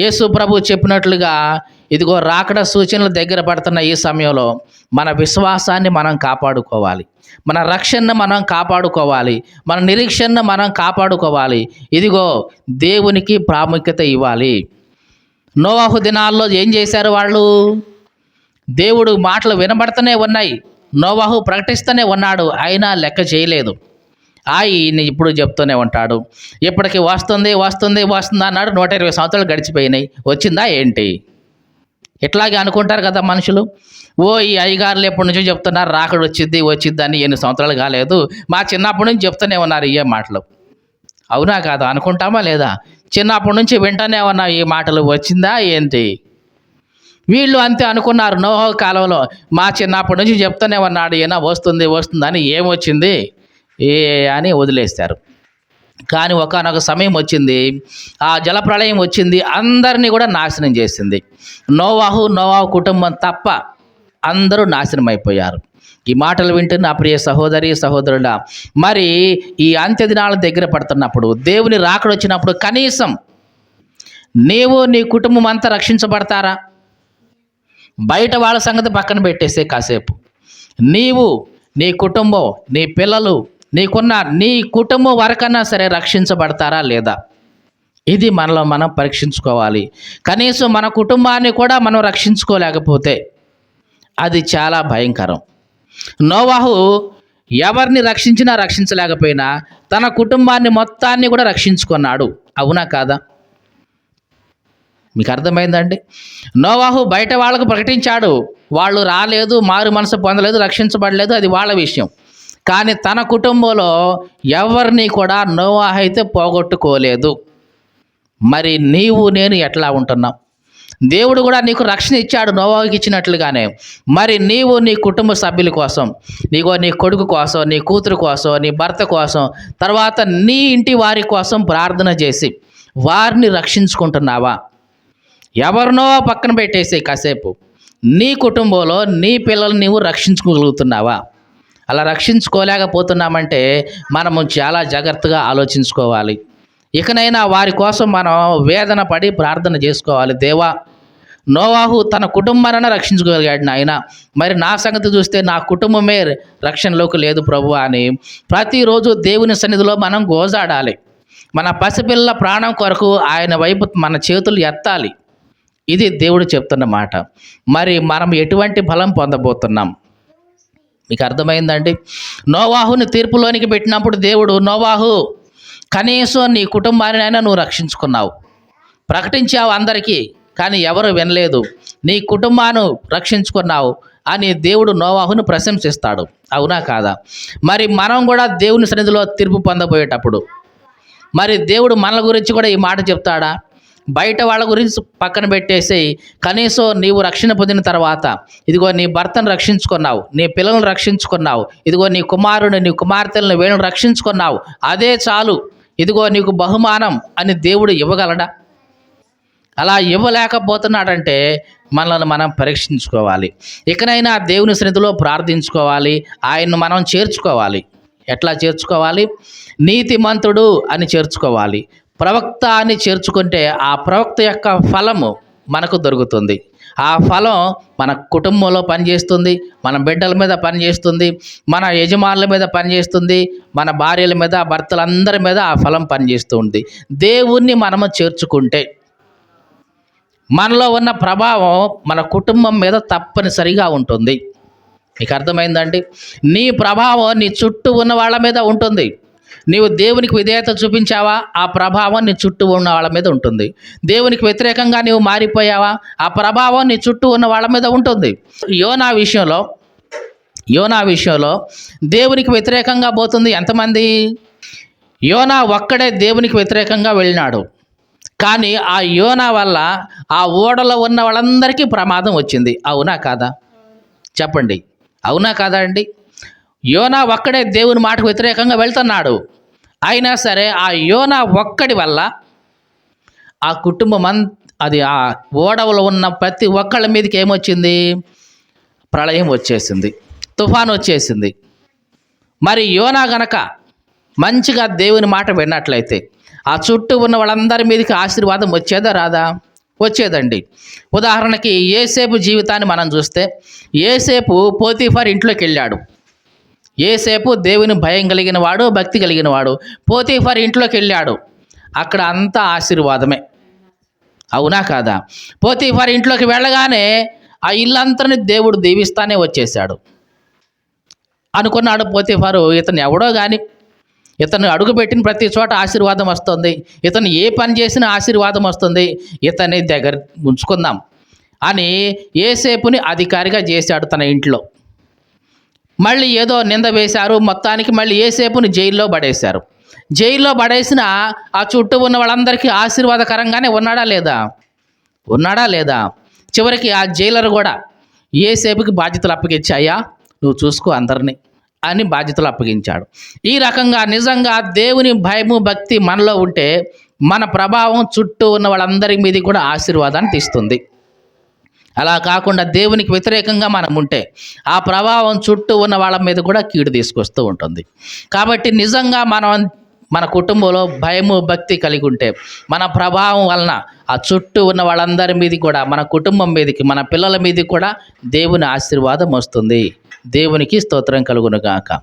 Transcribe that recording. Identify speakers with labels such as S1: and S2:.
S1: యేసు ప్రభు చెప్పినట్లుగా ఇదిగో రాకడ సూచనలు దగ్గర పడుతున్న ఈ సమయంలో మన విశ్వాసాన్ని మనం కాపాడుకోవాలి, మన రక్షణను మనం కాపాడుకోవాలి, మన నిరీక్షణను మనం కాపాడుకోవాలి. ఇదిగో దేవునికి ప్రాముఖ్యత ఇవ్వాలి. నోవాహు దినాల్లో ఏం చేశారు వాళ్ళు? దేవుడు మాటలు వినబడుతూనే ఉన్నాయి, నోవాహు ప్రకటిస్తూనే ఉన్నాడు, అయినా లెక్క చేయలేదు. ఈయన ఇప్పుడు చెప్తూనే ఉంటాడు, ఇప్పటికి వస్తుంది వస్తుంది వస్తుంది అన్నాడు. 120 సంవత్సరాలు గడిచిపోయినాయి, వచ్చిందా ఏంటి? ఇట్లాగే అనుకుంటారు కదా మనుషులు. ఈ అయ్యగారులు ఎప్పటి నుంచో చెప్తున్నారు రాకడ వచ్చిద్ది వచ్చిద్ది అని, ఎన్ని సంవత్సరాలు కాలేదు, మా చిన్నప్పటి నుంచి చెప్తూనే ఉన్నారు ఇవే మాటలు. అవునా కాదా? అనుకుంటామా లేదా? చిన్నప్పటి నుంచి వింటూనే ఉన్నాం ఈ మాటలు, వచ్చిందా ఏంటి? వీళ్ళు అంతే అనుకున్నారు. నోహు కాలంలో మా చిన్నప్పటి నుంచి చెప్తూనే ఉన్నాడు ఈయన వస్తుంది వస్తుందని, ఏమొచ్చింది అని వదిలేస్తారు. కానీ ఒకానొక సమయం వచ్చింది, ఆ జలప్రళయం వచ్చింది, అందరినీ కూడా నాశనం చేసింది. నోవాహు కుటుంబం తప్ప అందరూ నాశనం అయిపోయారు. ఈ మాటలు వింటున్న నా ప్రియ సహోదరి సహోదరుడా, మరి ఈ అంత్య దినాల దగ్గర పడుతున్నప్పుడు, దేవుని రాకడ వచ్చినప్పుడు కనీసం నీవు నీ కుటుంబం అంతా రక్షించబడతారా? బయట వాళ్ళ సంగతి పక్కన పెట్టేసే కాసేపు, నీవు నీ కుటుంబం నీ పిల్లలు నీకున్న నీ కుటుంబం వరకన్నా సరే రక్షించబడతారా లేదా? ఇది మనలో మనం పరీక్షించుకోవాలి. కనీసం మన కుటుంబాన్ని కూడా మనం రక్షించుకోలేకపోతే అది చాలా భయంకరం. నోవాహు ఎవరిని రక్షించినా రక్షించలేకపోయినా తన కుటుంబాన్ని మొత్తాన్ని కూడా రక్షించుకున్నాడు. అవునా కాదా? మీకు అర్థమైందండి? నోవాహు బయట వాళ్ళకు ప్రకటించాడు, వాళ్ళు రాలేదు, మారు మనసు పొందలేదు, రక్షించబడలేదు, అది వాళ్ళ విషయం. కానీ తన కుటుంబంలో ఎవరిని కూడా నోవాహు అయితే పోగొట్టుకోలేదు. మరి నీవు నేను ఎట్లా ఉంటున్నాం? దేవుడు కూడా నీకు రక్షణ ఇచ్చాడు నోవాహుకి ఇచ్చినట్లుగానే. మరి నీవు నీ కుటుంబ సభ్యుల కోసం, నీ కొడుకు కోసం, నీ కూతురు కోసం, నీ భర్త కోసం, తర్వాత నీ ఇంటి వారి కోసం ప్రార్థన చేసి వారిని రక్షించుకుంటున్నావా? ఎవరినో పక్కన పెట్టేసి కాసేపు నీ కుటుంబంలో నీ పిల్లల్ని నీవు రక్షించుకోగలుగుతున్నావా? అలా రక్షించుకోలేకపోతున్నామంటే మనము చాలా జాగ్రత్తగా ఆలోచించుకోవాలి. ఇకనైనా వారి కోసం మనం వేదన పడి ప్రార్థన చేసుకోవాలి. దేవా, నోవాహు తన కుటుంబాన్ని రక్షించుకోగలిగాడు నాయన, మరి నా సంగతి చూస్తే నా కుటుంబమే రక్షణలోకి లేదు ప్రభు అని ప్రతిరోజు దేవుని సన్నిధిలో మనం గోజాడాలి. మన పసిపిల్ల ప్రాణం కొరకు ఆయన వైపు మన చేతులు ఎత్తాలి. ఇది దేవుడు చెప్తున్న మాట. మరి మనం ఎటువంటి బలం పొందబోతున్నాం? మీకు అర్థమైందండి? నోవాహుని తీర్పులోనికి పెట్టినప్పుడు దేవుడు, నోవాహు కనీసం నీ కుటుంబాన్ని నువ్వు రక్షించుకున్నావు, ప్రకటించావు అందరికీ, కానీ ఎవరు వినలేదు, నీ కుటుంబాన్ని రక్షించుకున్నావు అని దేవుడు నోవాహును ప్రశంసిస్తాడు. అవునా కాదా? మరి మనం కూడా దేవుని సన్నిధిలో తీర్పు పొందబోయేటప్పుడు మరి దేవుడు మనల గురించి కూడా ఈ మాట చెప్తాడా? బయట వాళ్ళ గురించి పక్కన పెట్టేసి కనీసం నీవు రక్షణ పొందిన తర్వాత ఇదిగో నీ భర్తను రక్షించుకున్నావు, నీ పిల్లలను రక్షించుకున్నావు, ఇదిగో నీ కుమారుని నీ కుమార్తెలను వీళ్ళని రక్షించుకున్నావు, అదే చాలు, ఇదిగో నీకు బహుమానం అని దేవుడు ఇవ్వగలడా? అలా ఇవ్వలేకపోతున్నాడంటే మనల్ని మనం పరీక్షించుకోవాలి. ఇకనైనా దేవుని సన్నిధిలో ప్రార్థించుకోవాలి, ఆయన్ను మనం చేర్చుకోవాలి. ఎట్లా చేర్చుకోవాలి? నీతిమంతుడు అని చేర్చుకోవాలి. ప్రవక్త అని చేర్చుకుంటే ఆ ప్రవక్త యొక్క ఫలము మనకు దొరుకుతుంది. ఆ ఫలం మన కుటుంబంలో పనిచేస్తుంది, మన బిడ్డల మీద పనిచేస్తుంది, మన యజమానుల మీద పనిచేస్తుంది, మన భార్యల మీద, భర్తలందరి మీద ఆ ఫలం పనిచేస్తుంది. దేవుణ్ణి మనము చేర్చుకుంటే మనలో ఉన్న ప్రభావం మన కుటుంబం మీద తప్పనిసరిగా ఉంటుంది. మీకు అర్థమైందండి? నీ ప్రభావం నీ చుట్టూ ఉన్న వాళ్ళ మీద ఉంటుంది. నీవు దేవునికి విధేయత చూపించావా, ఆ ప్రభావం నీ చుట్టూ ఉన్న వాళ్ళ మీద ఉంటుంది. దేవునికి వ్యతిరేకంగా నీవు మారిపోయావా, ఆ ప్రభావం నీ చుట్టూ ఉన్న వాళ్ళ మీద ఉంటుంది. యోనా విషయంలో దేవునికి వ్యతిరేకంగా పోతుంది ఎంతమంది? యోనా ఒక్కడే దేవునికి వ్యతిరేకంగా వెళ్ళినాడు, కానీ ఆ యోనా వల్ల ఆ ఓడలో ఉన్న వాళ్ళందరికీ ప్రమాదం వచ్చింది. అవునా కాదా? చెప్పండి, అవునా కాదా అండి? యోనా ఒక్కడే దేవుని మాటకు వ్యతిరేకంగా వెళ్తున్నాడు, అయినా సరే ఆ యోనా ఒక్కడి వల్ల ఆ కుటుంబం అది ఆ ఓడవలో ఉన్న ప్రతి ఒక్కళ్ళ మీదకి ఏమొచ్చింది? ప్రళయం వచ్చేసింది, తుఫాను వచ్చేసింది. మరి యోనా గనక మంచిగా దేవుని మాట విన్నట్లయితే ఆ చుట్టూ ఉన్న వాళ్ళందరి మీదకి ఆశీర్వాదం వచ్చేదా రాదా? వచ్చేదండి. ఉదాహరణకి యోసేపు జీవితాన్ని మనం చూస్తే, యోసేపు పోతీఫర్ ఇంట్లోకి వెళ్ళాడు. యోసేపు దేవుని భయం కలిగిన వాడు, భక్తి కలిగిన వాడు. పోతీఫర్ ఇంట్లోకి వెళ్ళాడు, అక్కడ అంతా ఆశీర్వాదమే. అవునా కాదా? పోతీఫర్ ఇంట్లోకి వెళ్ళగానే ఆ ఇల్లంతని దేవుడు దీవిస్తానే వచ్చేసాడు. అనుకున్నాడు పోతీఫరు, ఇతను ఎవడో కానీ, ఇతను అడుగుపెట్టిన ప్రతి చోట ఆశీర్వాదం వస్తుంది, ఇతను ఏ పని చేసినా ఆశీర్వాదం వస్తుంది, ఇతని దగ్గర ఉంచుకుందాం అని యోసేపుని అధికారిగా చేశాడు తన ఇంట్లో. మళ్ళీ ఏదో నింద వేశారు, మొత్తానికి మళ్ళీ యోసేపుని జైల్లో పడేశారు. జైల్లో పడేసిన ఆ చుట్టూ ఉన్న వాళ్ళందరికీ ఆశీర్వాదకరంగానే ఉన్నాడా లేదా? ఉన్నాడా లేదా? చివరికి ఆ జైలర్ కూడా యోసేపుకి బాధ్యతలు అప్పగించి, అయ్యా నువ్వు చూసుకో అందరినీ అని బాధ్యతలు అప్పగించాడు. ఈ రకంగా నిజంగా దేవుని భయము భక్తి మనలో ఉంటే మన ప్రభావం చుట్టూ ఉన్న వాళ్ళందరి మీద కూడా ఆశీర్వాదాన్ని తీస్తుంది. అలా కాకుండా దేవునికి వ్యతిరేకంగా మనం ఉంటే ఆ ప్రభావం చుట్టూ ఉన్న వాళ్ళ మీద కూడా కీడు తీసుకొస్తూ ఉంటుంది. కాబట్టి నిజంగా మన కుటుంబంలో భయము భక్తి కలిగి ఉంటే మన ప్రభావం వలన ఆ చుట్టూ ఉన్న వాళ్ళందరి మీద కూడా, మన కుటుంబం మీదకి, మన పిల్లల మీదకి కూడా దేవుని ఆశీర్వాదం వస్తుంది. దేవునికి స్తోత్రం కలుగును గాక.